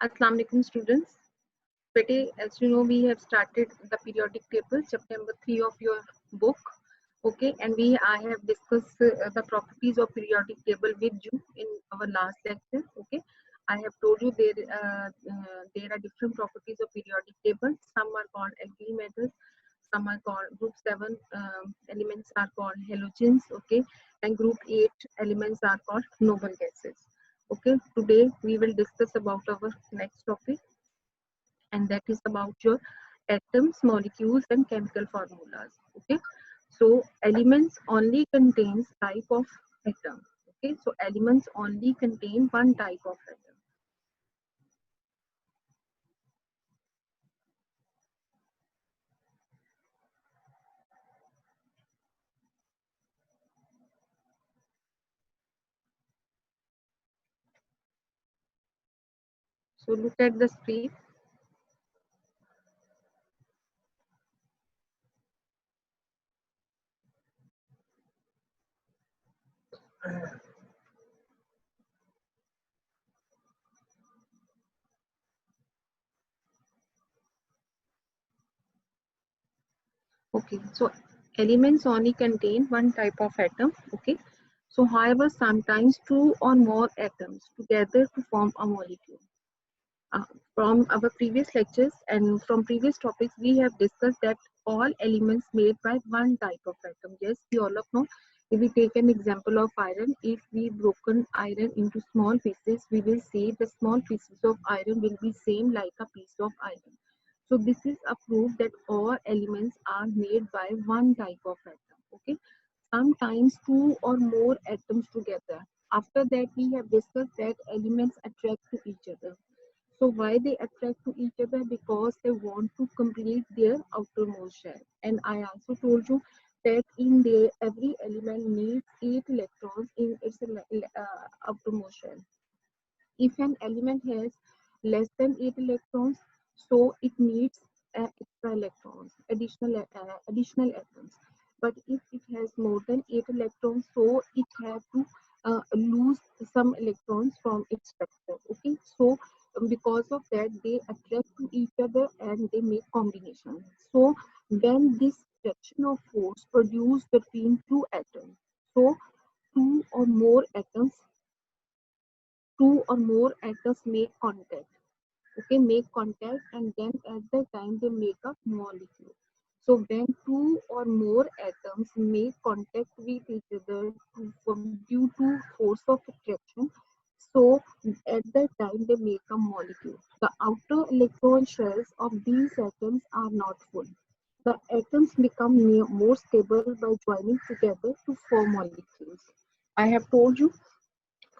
Assalamu alaikum students. Today, as you know, we have started the periodic table, chapter number 3 of your book. Okay, and I have discussed the properties of periodic table with you in our last lecture. Okay, I have told you there are different properties of periodic table. Some are called alkali metals, some are called group 7 elements are called halogens. Okay, and group 8 elements are called noble gases. Okay, today we will discuss about our next topic, and that is about your atoms, molecules, and chemical formulas. Okay, so elements only contains type of atom. Okay, so elements only contain one type of atom. So look at the screen. Okay, so elements only contain one type of atom. Okay, so however, sometimes two or more atoms together to form a molecule. Uh, from our previous lectures and from previous topics, we have discussed that all elements made by one type of atom. Yes, we all of know. If we take an example of iron, if we broken iron into small pieces, we will see the small pieces of iron will be same like a piece of iron. So this is a proof that all elements are made by one type of atom. Okay, sometimes two or more atoms together. After that, we have discussed that elements attract to each other. So why they attract to each other? Because they want to complete their outermost shell. And I also told you that in there every element needs 8 electrons in its outermost shell. If an element has less than 8 electrons, so it needs extra electrons, additional atoms. But if it has more than 8 electrons, so it has to lose some electrons from its structure. Okay, so because of that, they attract to each other and they make combination. So when this fraction of force produced between two atoms, so two or more atoms make contact. Okay, make contact, and then at the time they make a molecule. So when two or more atoms make contact with each other due to force of attraction, so at that time they make a molecule. The outer electron shells of these atoms are not full. The atoms become more stable by joining together to form molecules. I have told you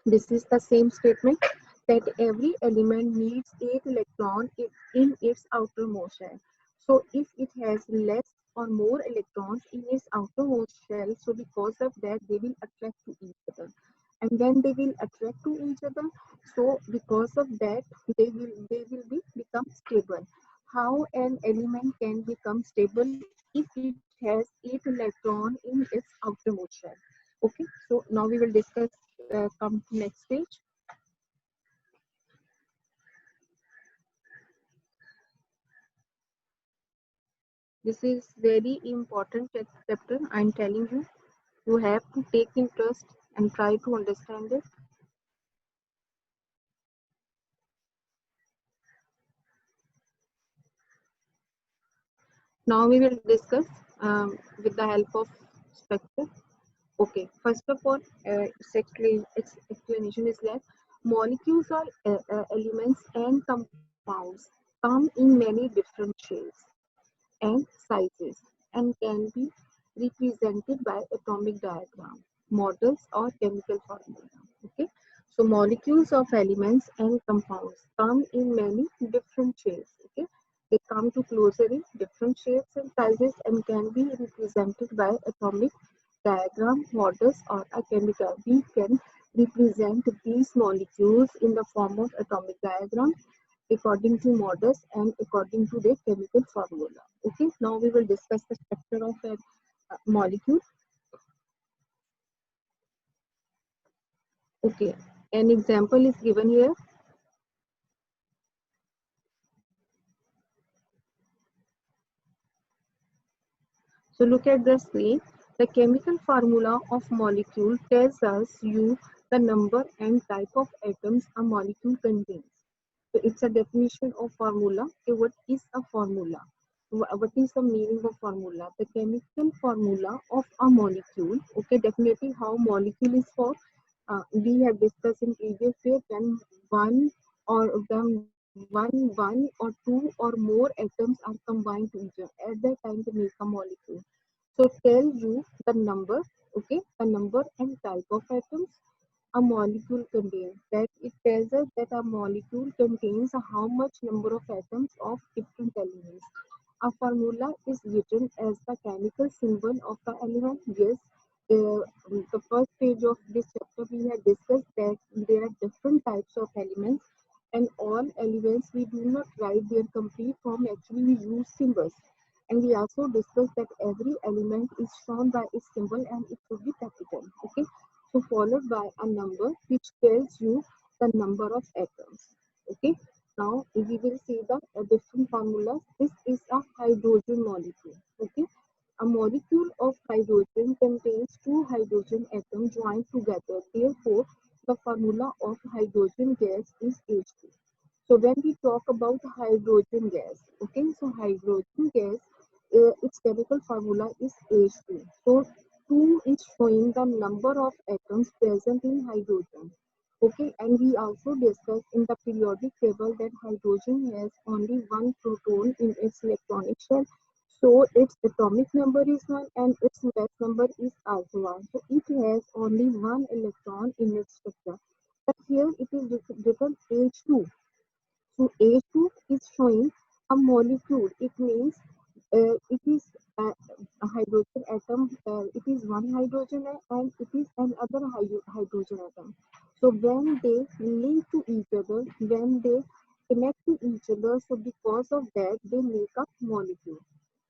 this is the same statement that every element needs 8 electrons in its outermost shell. So if it has less or more electrons in its outermost shell, so because of that they will attract to each other. And when they will attract to each other, so because of that they will become stable. How an element can become stable if it has 8 electrons in its outermost shell? Okay, so now we will discuss, come to next stage. This is very important chapter. I'm telling you, you have to take interest and try to understand it. Now we will discuss with the help of structure. Okay, first of all, its explanation is that molecules are elements and compounds come in many different shapes and sizes and can be represented by atomic diagram, models, or chemical formula. Okay, so molecules of elements and compounds come in many different shapes. Okay, they come to closer in different shapes and sizes and can be represented by atomic diagram, models, or a chemical. We can represent these molecules in the form of atomic diagram according to models and according to their chemical formula. Okay, now we will discuss the structure of a molecule. Okay, an example is given here. So look at the screen. The chemical formula of molecule tells us you the number and type of atoms a molecule contains. So it's a definition of formula. Okay, what is a formula? What is the meaning of formula? The chemical formula of a molecule. Okay, definitely how molecule is formed. We have discussed in previous year when one or two or more atoms are combined together. At that time, they make a molecule. So tell you the number, okay, the number and type of atoms a molecule contains. That it tells us that a molecule contains how much number of atoms of different elements. A formula is written as the chemical symbol of the element. Yes, the first page of this chapter we had discussed that there are different types of elements, and all elements we do not write their complete form. Actually, we use symbols. And we also discussed that every element is shown by its symbol and it should be capital. Okay, so followed by a number which tells you the number of atoms. Okay, now we will see the different formulas. This is a hydrogen molecule. Okay, a molecule of hydrogen contains two hydrogen atoms joined together. Therefore, the formula of hydrogen gas is H2. So when we talk about hydrogen gas, okay, so hydrogen gas, its chemical formula is H2. So 2 is showing the number of atoms present in hydrogen. Okay, and we also discussed in the periodic table that hydrogen has only one proton in its electronic shell. So its atomic number is 1 and its mass number is also 1. So it has only one electron in its structure. But here it is written H2. So A2 is showing a molecule. It means it is a hydrogen atom. It is one hydrogen and it is another hydrogen atom. So when they link to each other, when they connect to each other, so because of that they make a molecule.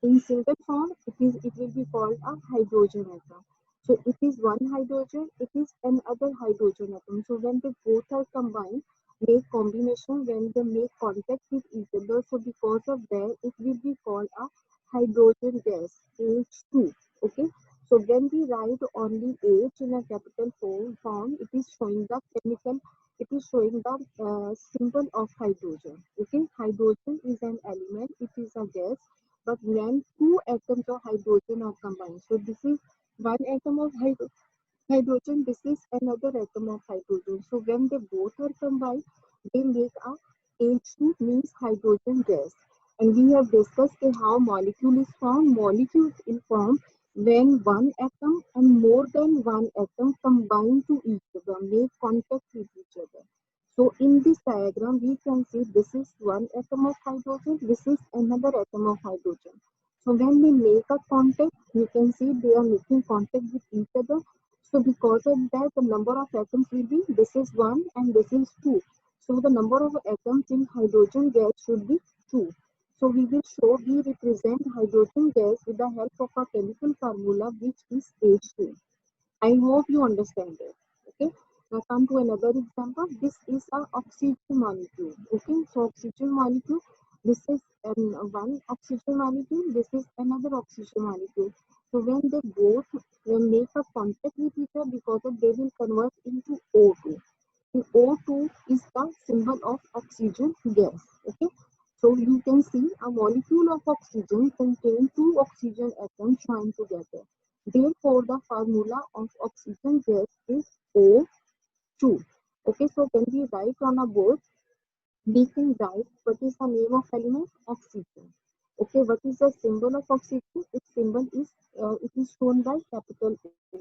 In single form, it will be called a hydrogen atom. So it is one hydrogen, it is another hydrogen atom. So when they both are combined, make combination when they make contact with each other. So because of that, it will be called a hydrogen gas, H2. Okay. So when we write only H in a capital form, it is showing the chemical, it is showing the symbol of hydrogen. Okay. Hydrogen is an element, it is a gas, but when two atoms of hydrogen are combined, so this is one atom of hydrogen, this is another atom of hydrogen. So when they both are combined, they make a H2 means hydrogen gas. And we have discussed how molecule is formed. Molecules is formed when one atom and more than one atom combine to each other, make contact with each other. So in this diagram, we can see this is one atom of hydrogen, this is another atom of hydrogen. So when they make a contact, you can see they are making contact with each other. So because of that, the number of atoms will be, this is 1 and this is 2. So the number of atoms in hydrogen gas should be 2. So we represent hydrogen gas with the help of a chemical formula which is H2. I hope you understand it. Okay. Now come to another example. This is a oxygen molecule. Okay. So oxygen molecule. This is one oxygen molecule. This is another oxygen molecule. So when they both make a contact with each other, because of they will convert into O2. And O2 is the symbol of oxygen gas. Okay. So you can see a molecule of oxygen contains two oxygen atoms joined together. Therefore, the formula of oxygen gas is O2. Okay, so when we write on a board, we can write what is the name of element? Oxygen. Okay, what is the symbol of oxygen? Its symbol is it is shown by capital O.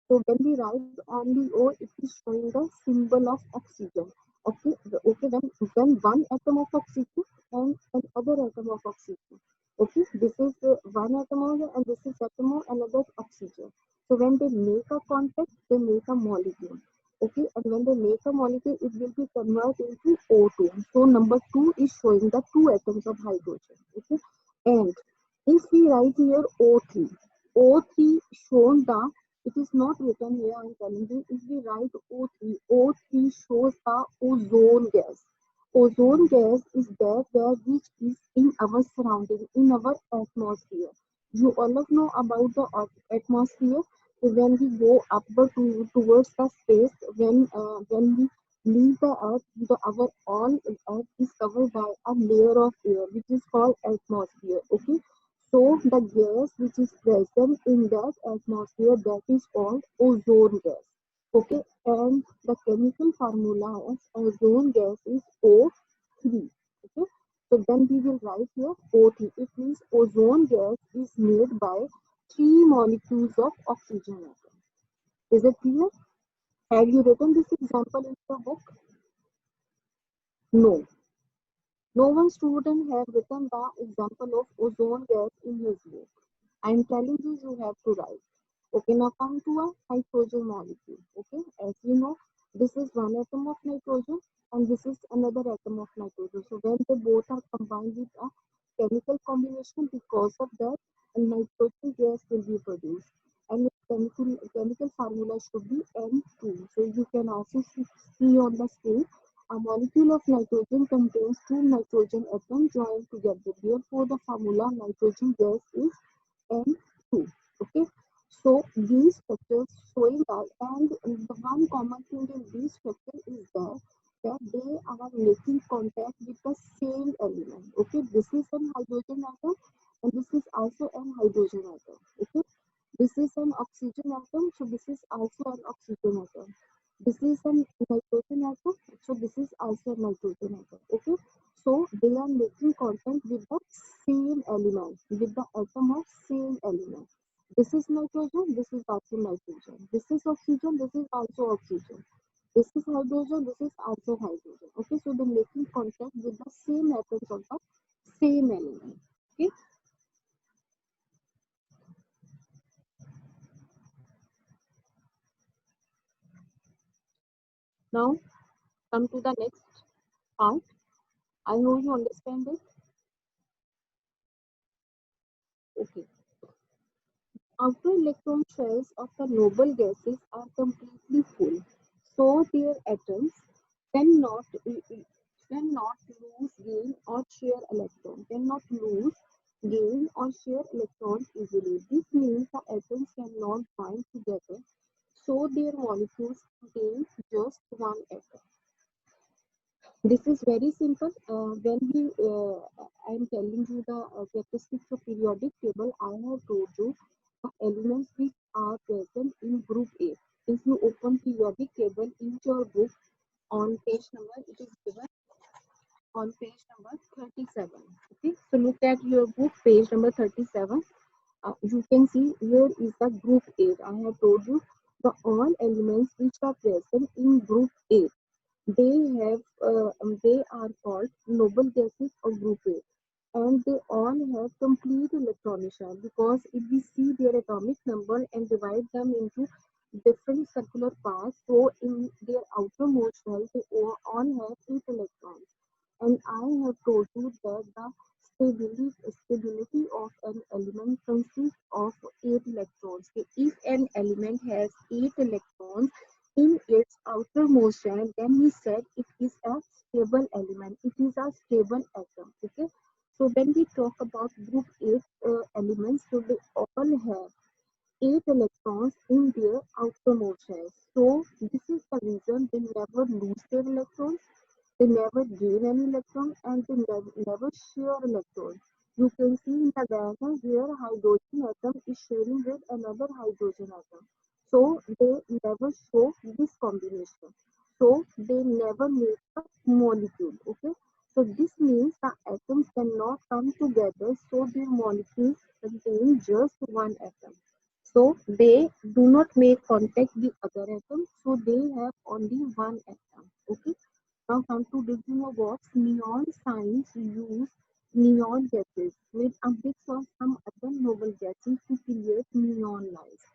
So when we write only O, it is showing the symbol of oxygen. Okay, okay, when one atom of oxygen and another atom of oxygen. Okay, this is one atom of and this is atom of another oxygen. So when they make a contact, they make a molecule. Okay, and when they make a molecule, it will be converted into O2. So number 2 is showing the two atoms of hydrogen. Okay, and if we write here O3, O3 shown the, it is not written here, I am telling you, if we write O3, O3 shows the ozone gas. Ozone gas is that gas which is in our surrounding, in our atmosphere. You all of know about the atmosphere. So when we go upward towards the space, when we leave the earth, our all earth is covered by a layer of air, which is called atmosphere. Okay, so the gas which is present in that atmosphere, that is called ozone gas. Okay, and the chemical formula of ozone gas is O3. Okay, so then we will write here O3. It means ozone gas is made by three molecules of oxygen atom. Is it clear? Have you written this example in your book? No. No one student have written the example of ozone gas in his book. I am telling you, you have to write. Okay, now come to a nitrogen molecule. Okay, as you know, this is one atom of nitrogen and this is another atom of nitrogen. So when they both are combined with a chemical combination, because of that, a nitrogen gas will be produced. And its chemical formula should be N2. So you can also see on the screen a molecule of nitrogen contains two nitrogen atoms joined together. Therefore, the formula nitrogen gas is N2. Okay, so these structures showing that, and the one common thing in these structures is that they are making contact with the same element. Okay, this is an hydrogen atom, and this is also an hydrogen atom. Okay, this is an oxygen atom, so this is also an oxygen atom. This is a nitrogen atom, so this is also a nitrogen atom. Okay, so they are making contact with the same element, with the atom of same element. This is nitrogen, this is also nitrogen. This is oxygen, this is also oxygen. This is hydrogen, this is also hydrogen. Okay, so they're making contact with the same atoms of the same element. Okay, now come to the next part. I hope you understand it. Okay. Outer electron shells of the noble gases are completely full, so their atoms cannot cannot lose, gain, or share electron. Cannot lose, gain, or share electrons easily. This means the atoms cannot bind together, so their molecules contain just one atom. This is very simple. I am telling you the characteristics of periodic table. I have told you the elements which are present in group A. If you open periodic table in your book on page number, it is given on page number 37. Okay, so look at your book, page number 37. You can see here is the group A. I have told you the all elements which are present in group A, they have they are called noble gases of group A, and they all have complete electronic shell, because if we see their atomic number and divide them into different circular parts, so in their outermost shell they all have 8 electrons. And I have told you that the stability of an element consists of 8 electrons. So if an element has 8 electrons in its outermost shell, then we said it is a stable element. It is a stable atom. Okay. So when we talk about group 8 elements, so they all have 8 electrons in their outermost shell. So this is the reason they never lose their electrons, they never gain any electron, and they never share electrons. You can see in the diagram where hydrogen atom is sharing with another hydrogen atom. So they never show this combination. So they never make a molecule. Okay. So this means the atoms cannot come together, so their molecules contain just one atom. So they do not make contact with other atoms, so they have only one atom. Okay. Now come to division of box. Neon signs use neon gases with a mix of some other noble gases to create neon lights.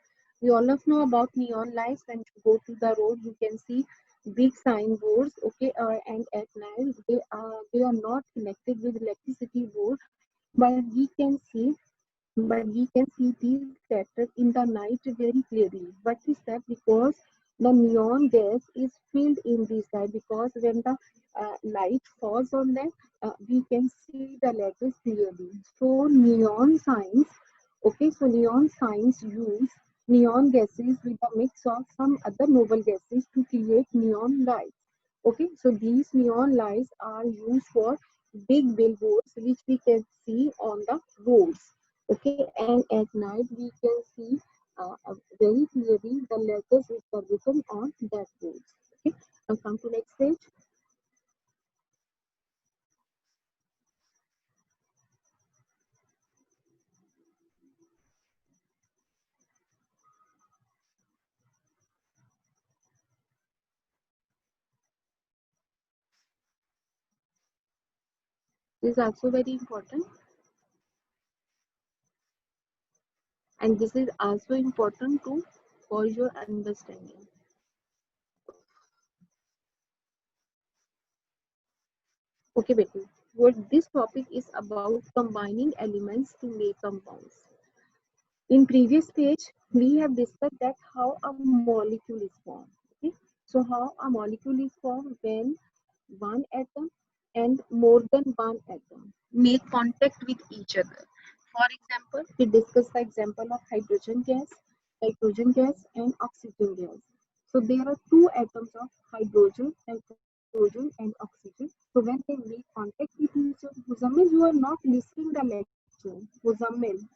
We all of know about neon lights. When you go to the road, you can see big signboards. Okay, and at night they are not connected with electricity board, but we can see these characters in the night very clearly. What is that? Because the neon gas is filled in this light. Because when the light falls on them, we can see the letters clearly. So neon signs Okay, so neon signs use neon gases with a mix of some other noble gases to create neon lights. Okay, so these neon lights are used for big billboards which we can see on the roads. Okay, and at night we can see very clearly the letters which are written on that roads. Okay, now come to next page. This is also very important, and this is also important to for your understanding. Okay, Betty. What this topic is about combining elements to make compounds. In previous page, we have discussed that how a molecule is formed. Okay, so how a molecule is formed when one atom and more than one atom make contact with each other. For example, we discussed the example of hydrogen gas, nitrogen gas, and oxygen gas. So there are two atoms of hydrogen, nitrogen, and oxygen. So when they make contact with each other, Muzammil, you are not listening the lecture. Muzammil,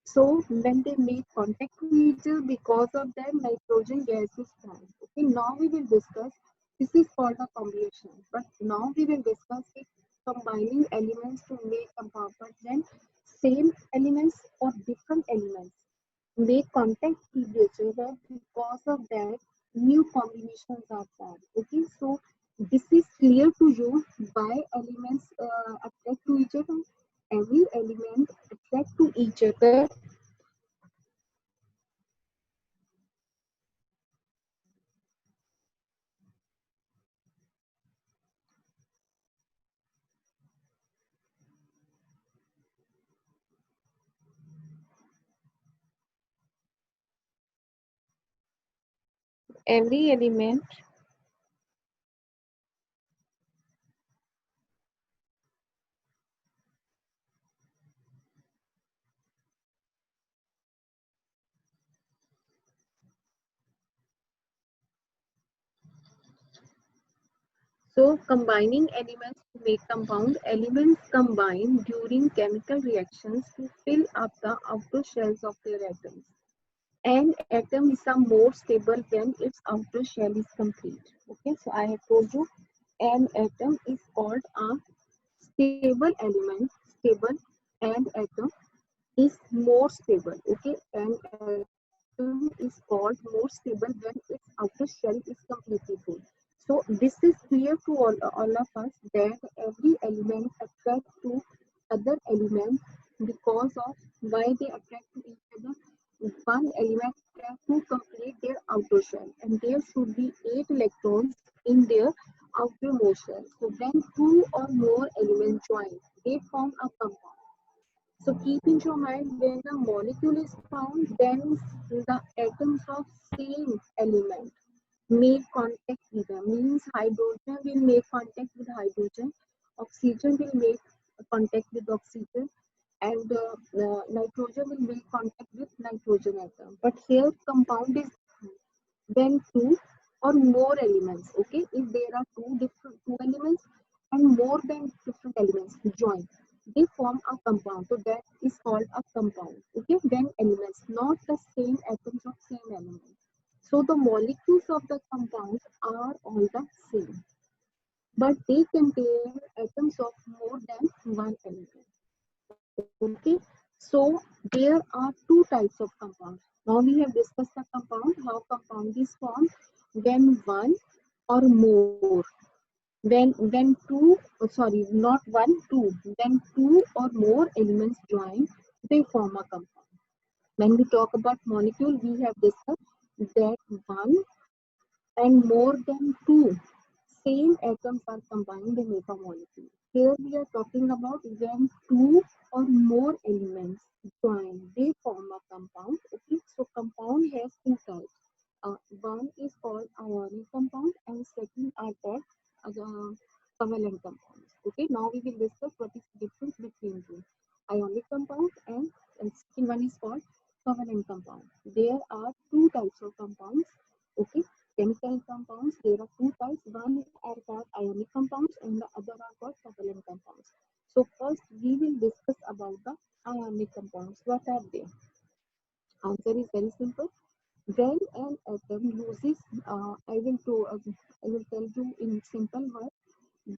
so when they make contact with each other, because of that nitrogen gas is formed. Okay, now we will discuss. This is called a combination, but now we will discuss it combining elements to make compound. But then same elements or different elements make contact with each other. Because of that, new combinations are formed. Okay, so this is clear to you why elements attract to each other. Every element attract to each other. Every element. So combining elements to make compound, elements combine during chemical reactions to fill up the outer shells of their atoms. An atom is a more stable when its outer shell is complete. Okay, so I have told you an atom is called a stable element, stable, and atom is more stable. Okay, an atom is called more stable when its outer shell is completely full. So this is clear to all of us that every element attracts to other elements because of why they attract to each other. One element has to complete their outer shell, and there should be 8 electrons in their outermost shell. So when two or more elements join, they form a compound. So keep in your mind when a molecule is found, then the atoms of same element make contact with them. Means hydrogen will make contact with hydrogen, oxygen will make contact with oxygen, and nitrogen will make contact with nitrogen atom. But here compound is then two or more elements. Okay, if there are two elements and more than different elements join, they form a compound. So that is called a compound. Okay, when elements, not the same atoms of same element. So the molecules of the compounds are all the same, but they contain atoms of more than one element. Okay, so there are two types of compounds. Now we have discussed the compound, how compound is formed when one or more, when two, sorry, not one, two, when two or more elements join, they form a compound. When we talk about molecule, we have discussed that one and more than two same atoms are combined, they make a molecule. Here we are talking about when two or more elements join, they form a compound. Okay, so compound has two types. One is called ionic compound and second are called covalent compounds. Okay, now we will discuss what is the difference between two. ionic compound, and second one is called covalent compound. There are two types of compounds. Okay, chemical compounds. There are two types. One are called ionic compounds, and the other are called covalent compounds. So first, we will discuss about the ionic compounds. What are they? Answer is very simple. When an atom loses, I will tell you in simple words.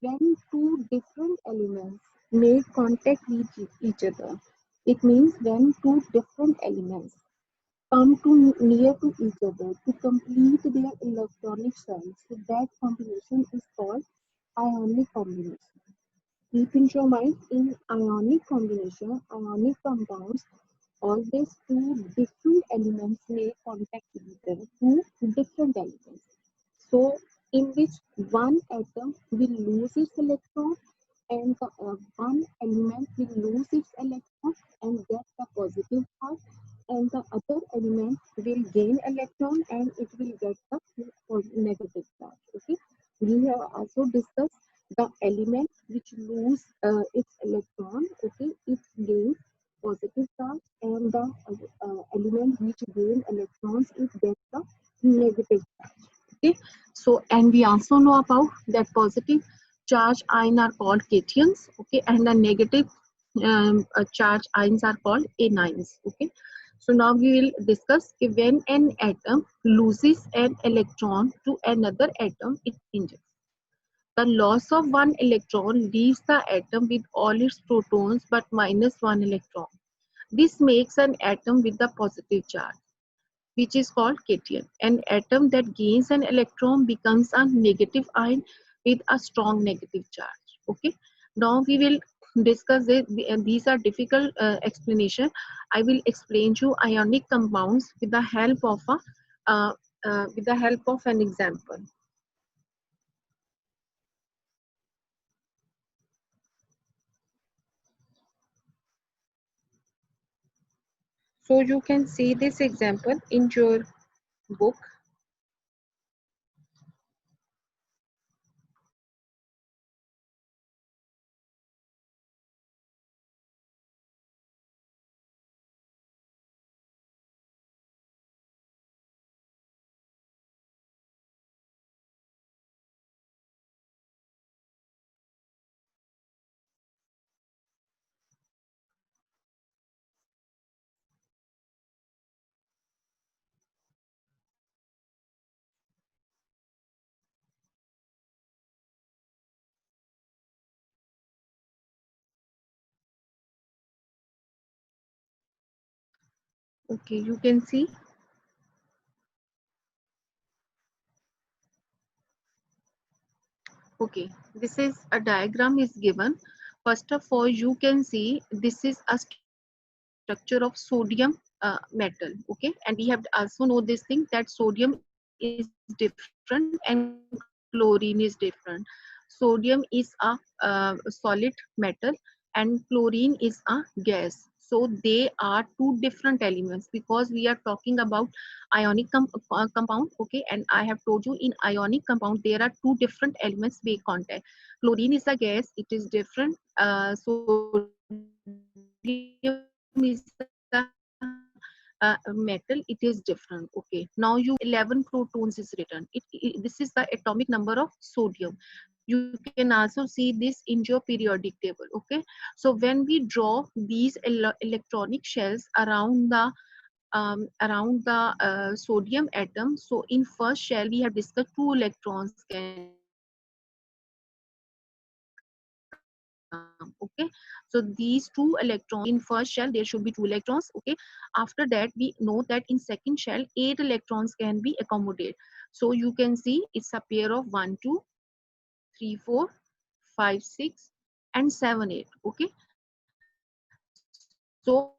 When two different elements make contact with each other, it means when two different elements come to near to each other to complete their electronic shells, so that combination is called ionic combination. Keep in your mind, in ionic combination, ionic compounds, always two different elements make contact with them, two different elements. So, in which one atom will lose its electron and the one element will lose its electron and get the positive charge, and the other element will gain electron and it will get the negative charge. Okay, we have also discussed the element which lose its electron. Okay, it gains positive charge, and the element which gain electrons, it gets the negative charge. Okay, so and we also know about that positive charge ion are called cations. Okay, and the negative charge ions are called anions. Okay, so now we will discuss when an atom loses an electron to another atom, it changes. The loss of one electron leaves the atom with all its protons but minus one electron. This makes an atom with the positive charge, which is called cation. An atom that gains an electron becomes a negative ion with a strong negative charge. Okay. Now we will discuss it. These are difficult explanation. I will explain you ionic compounds with the help of a uh, an example. So you can see this example in your book. Okay, you can see. Okay, this is a diagram is given. First of all, you can see this is a structure of sodium metal. Okay, and we have also know this thing that sodium is different and chlorine is different. Sodium is a solid metal and chlorine is a gas. So they are two different elements because we are talking about ionic compound. Okay, and I have told you in ionic compound there are two different elements make contact. Chlorine is a gas, it is different. Sodium is a metal, it is different. Okay, now you can see in 11 protons is written. This is the atomic number of sodium. You can also see this in your periodic table. Okay, so when we draw these electronic shells around the sodium atom, so in first shell we have discussed two electrons can be come. Okay, so these two electrons in first shell there should be two electrons. Okay, after that we know that in second shell 8 electrons can be accommodated. So you can see it's a pair of 1 2 3 4 5 6 and 7 8. Okay, so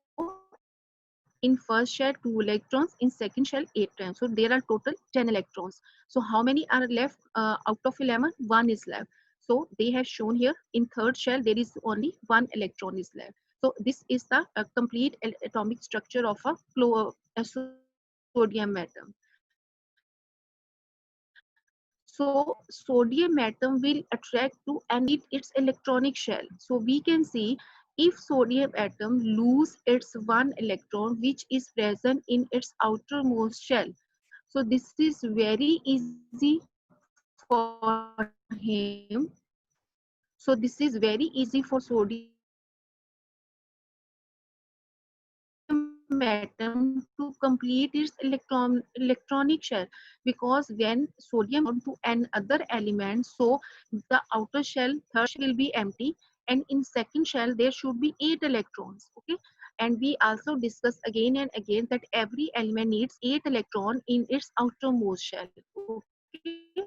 in first shell 2 electrons, in second shell 8 times, so there are total 10 electrons. So how many are left out of 11? 1 is left. So they have shown here in third shell there is only 1 electron is left. So this is the complete atomic structure of a sodium atom. So sodium atom will attract to and complete its electronic shell. So we can see in if sodium atom lose its one electron which is present in its outermost shell. So this is very easy for him. So this is very easy for sodium atom to complete its electronic shell, because when sodium atom bound to another element, so the outer shell, third shell will be empty, and in second shell there should be 8 electrons. Okay, and we also discuss again and again that every element needs 8 electron in its outermost shell. Okay,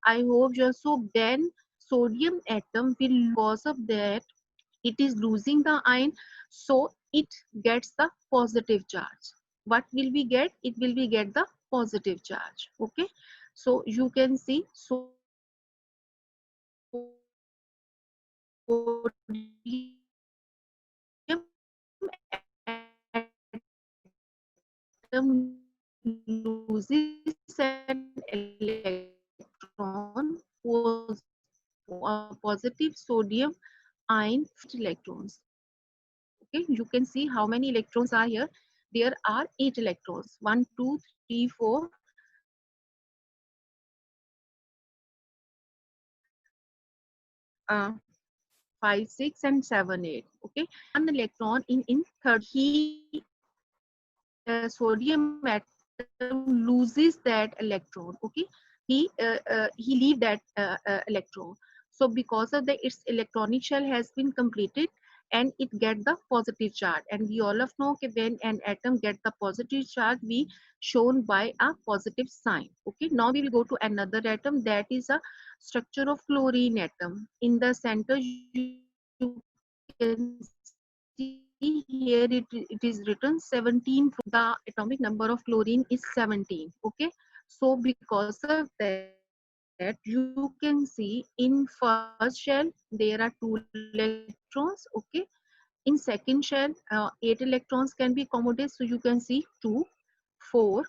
I hope you are. So then sodium atom will, because of that, it is losing the ion, so it gets the positive charge. What will we get? It will be get the positive charge. Okay, so you can see sodium atom loses an electron, positive sodium ion electrons. Okay, you can see how many electrons are here. There are 8 electrons. 1, 2, 3, 4, 5, 6, and 7, 8. Okay, one electron in third shell. Sodium atom loses that electron. Okay, he leave that electron. So because of that, its electronic shell has been completed and it get the positive charge. And we all of know that when an atom get the positive charge, we shown by a positive sign. Okay, now we will go to another atom, that is a structure of chlorine atom. In the center you can see here it is written 17. The atomic number of chlorine is 17. Okay, so because of that, you can see in first shell there are 2 electrons. Okay, in second shell 8 electrons can be accommodated, so you can see 2, 4,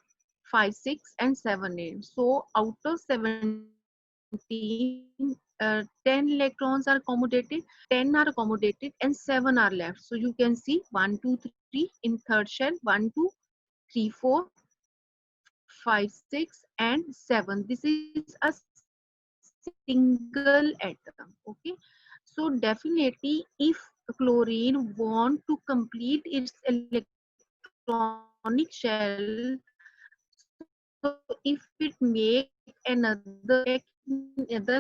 5, 6, and 7, 8. So out of 17, 10 electrons are accommodated, 10 are accommodated, and 7 are left. So you can see 1, 2, 3 in third shell, 1, 2, 3, 4, 5, 6, and 7. This is a single atom. Okay, so definitely if chlorine want to complete its electronic shell, so if it make another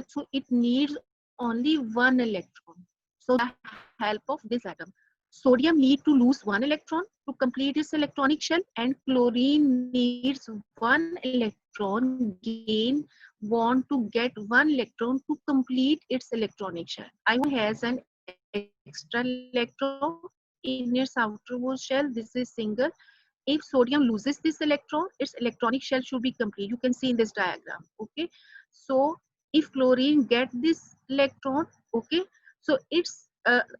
so it needs only one electron. So with the help of this atom, sodium need to lose one electron to complete its electronic shell, and chlorine needs one electron gain, want to get one electron to complete its electronic shell. Ion has an extra electron in its outermost shell. This is single. If sodium loses this electron, its electronic shell should be complete. You can see in this diagram. Okay, so if chlorine get this electron, okay, so its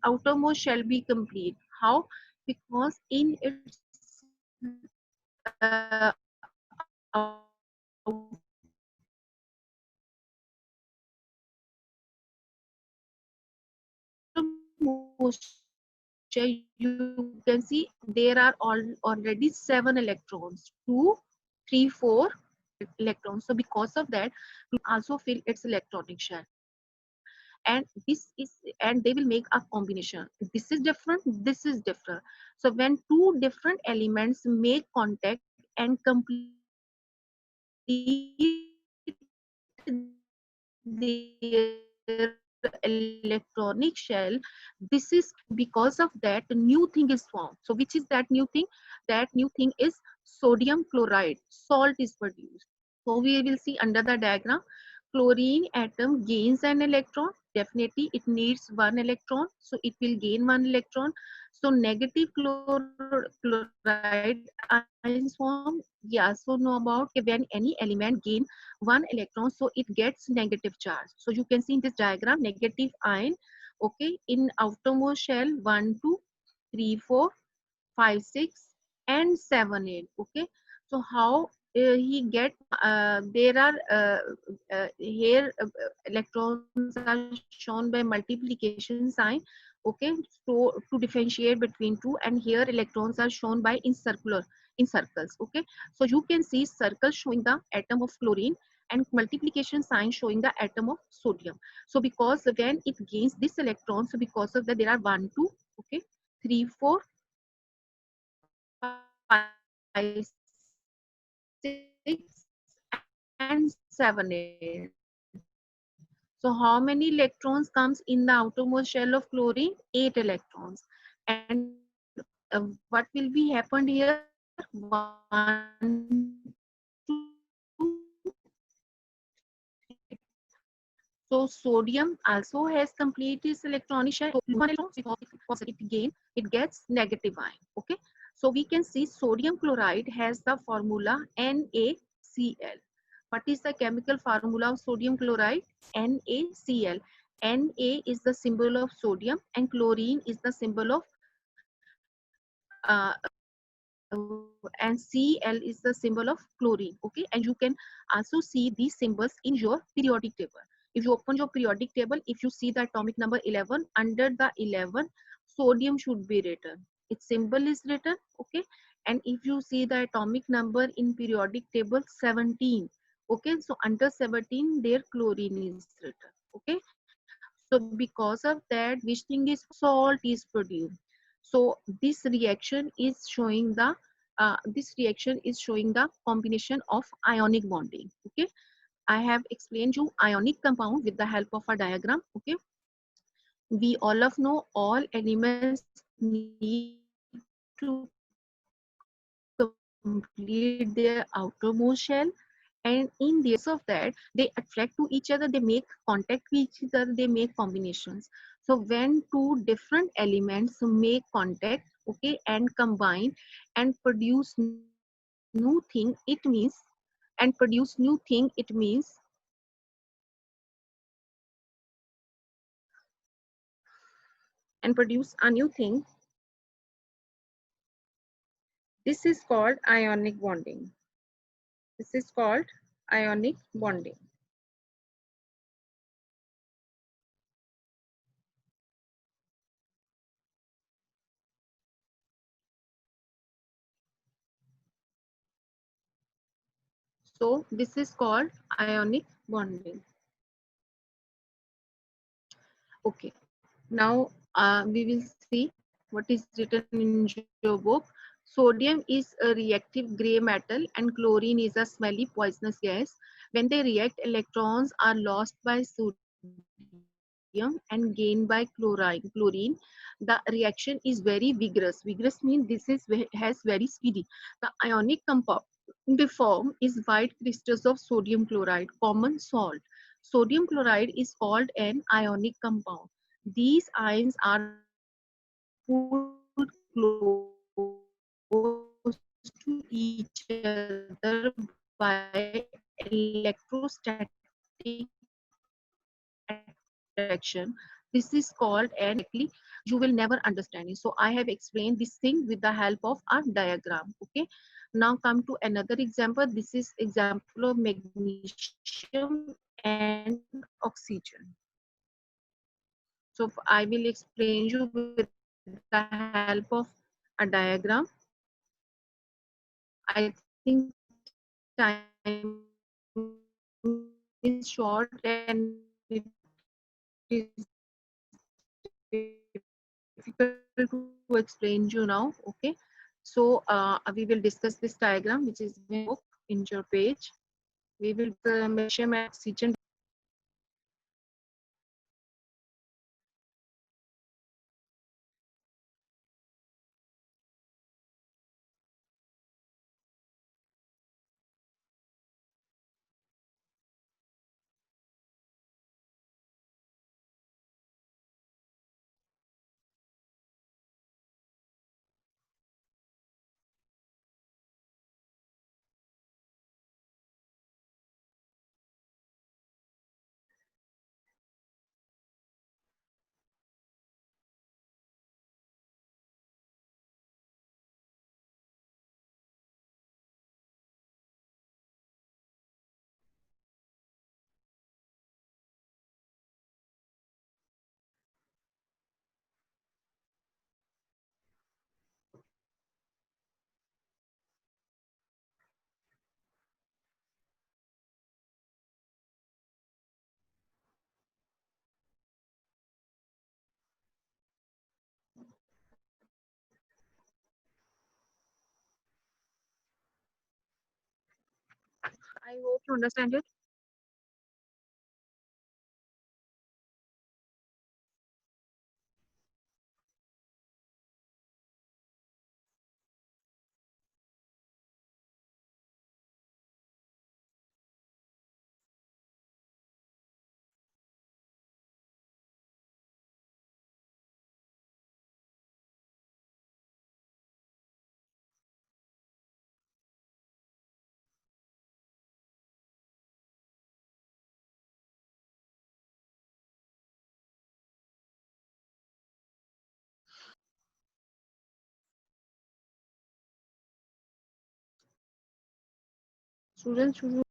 outermost shall be complete. How? Because in its outermost shell, you can see there are already 7 electrons, 2, 3, 4 electrons. So because of that, also fill its electronic shell. And this is, and they will make a combination. This is different, this is different. So when two different elements make contact and complete their electronic shell, this is because of that new thing is formed. So which is that new thing? That new thing is sodium chloride. Salt is produced. So we will see under the diagram, chlorine atom gains an electron. Definitely it needs one electron, so it will gain one electron. So negative chloride ions form. We also know about when any element gain one electron, so it gets negative charge. So you can see in this diagram negative ion, okay, in outermost shell 1, 2, 3, 4, 5, 6, and 7, 8. Okay, so how he get there are here electrons are shown by multiplication sign, okay, so to differentiate between two, and here electrons are shown by in circles, okay. So you can see circle showing the atom of chlorine and multiplication sign showing the atom of sodium. So because when it gains this electron, so because of that there are 1 2, okay, 3 4 5 6 and 7 So how many electrons comes in the outermost shell of chlorine? 8 electrons. And what will be happened here? 1 So sodium also has complete its electronic shell. So one electron, because it gain, it gets negative ion. Okay. So we can see sodium chloride has the formula NaCl. What is the chemical formula of sodium chloride? NaCl. Na is the symbol of sodium and chlorine is the symbol of and Cl is the symbol of chlorine. Okay, and you can also see these symbols in your periodic table. If you open your periodic table, if you see the atomic number 11, under the 11 sodium should be written, its symbol is written, okay. And if you see the atomic number in periodic table 17, okay, so under 17 there chlorine is written, okay. So because of that, which thing is salt is produced. So this reaction is showing the combination of ionic bonding. Okay, I have explained you ionic compound with the help of a diagram. Okay, we all of know all elements need to complete their outermost shell, and in the of that they attract to each other, they make contact with each other, they make combinations. So when two different elements make contact, okay, and combine and produce new thing, it means and produce a new thing, this is called ionic bonding. This is called ionic bonding. So this is called ionic bonding. Okay, now we will see what is written in your book. Sodium is a reactive gray metal and chlorine is a smelly poisonous gas. When they react, electrons are lost by sodium and gained by chlorine. The reaction is very vigorous. Vigorous means this is has very speedy. The ionic compound they form is white crystals of sodium chloride, common salt. Sodium chloride is called an ionic compound. These ions are pulled close to each other by electrostatic attraction. This is called an exactly you will never understand it. So I have explained this thing with the help of a diagram. Okay. Now come to another example. This is example of magnesium and oxygen. So I will explain you with the help of a diagram. I think time is short and it is difficult to explain you now. Okay, so we will discuss this diagram which is in book in your page. We will magnesium and oxygen. I hope you understand it. Students, should